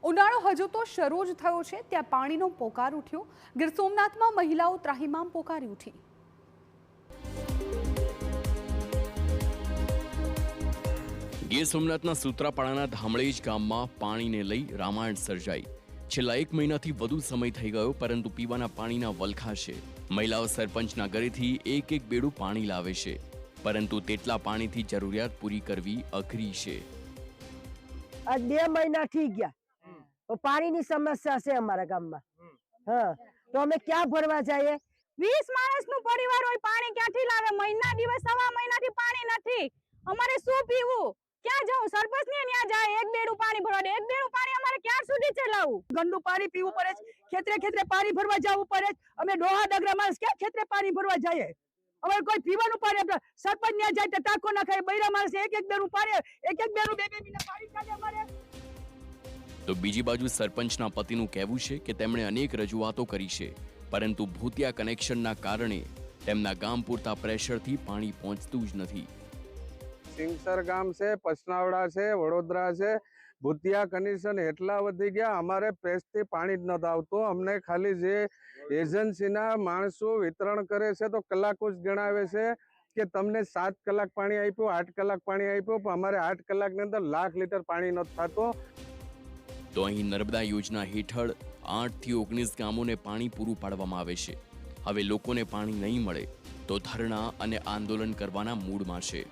ઉનાળો હજુ તો શરૂ જ થયો છે ત્યાં પાણીનો પોકાર ઉઠ્યો। ગીર સોમનાથમાં મહિલાઓ ત્રાહિમામ પોકારી ઉઠી। ગીર સોમનાથના સૂત્રાપાડાના ધામળેજ ગામમાં પાણીને લઈ રામાયણ સર્જાઈ। છેલ્લા 1 મહિનાથી વધુ સમય થઈ ગયો પરંતુ પીવાના પાણીના વલખા છે। મહિલાઓ સરપંચના ઘરેથી એક બેડું પાણી લાવે છે પરંતુ તેટલા પાણીથી જરૂરિયાત પૂરી કરવી અઘરી છે। आज 2 महीना ठीक गया तो पानी की समस्या से हमारा गाम में। हाँ तो हमें क्या भरवा चाहिए? 20 माणसનું પરિવાર હોય પાણી ક્યાંથી લાવે? મહિના દિવસ સવા મહિનાથી પાણી નથી। અમારે શું પીવું? ક્યાં જાઉં? સરપંચને ત્યાં જાય એક બેડું પાણી ભરવા દે। એક બેડું પાણી અમારે ક્યાં સુધી ચલાવવું? गंदू पानी पीवू पड़े, खेतरे खेतरे पानी भरवा जावू पड़े। अमे डोहा डगरा माणस क्या खेतरे पानी भरवा जाए? अमर कोई पीवानुं पाणी आपणे सरपंच न्या जाय तो टाको ना खाय। बૈરા माणस एक बेडું पाणी एक बेडું બે મહિના પાણી ચાલે અમારે। તો બીજી બાજુ સરપંચના પતિનું કહેવું છે કે તેમણે અનેક રજૂઆતો કરી છે પરંતુ ભૂતિયા કનેક્શનના કારણે તેમના ગામ પૂરતા પ્રેશરથી પાણી પહોંચતું જ નથી। સિંગસર ગામ છે, પસનાવડા છે, વડોદરા છે, ભૂતિયા કનેક્શન એટલા વધી ગયા અમારે પ્રેસથી પાણી જ નતું આવતું। અમને ખાલી જે એજન્સીના માણસો વિતરણ કરે છે તો કલાકો જ ગણાવે છે કે તમને 7 કલાક પાણી આપ્યું, 8 કલાક પાણી આપ્યું, પણ અમારે 8 કલાકની અંદર 1 લાખ લીટર પાણી નથી થતું। તો અહીં નર્મદા યોજના હેઠળ 8 થી 19 ગામોને પાણી પૂરું પાડવામાં આવે છે। હવે લોકોને પાણી નહીં મળે તો ધરણા અને આંદોલન કરવાના મૂડમાં છે।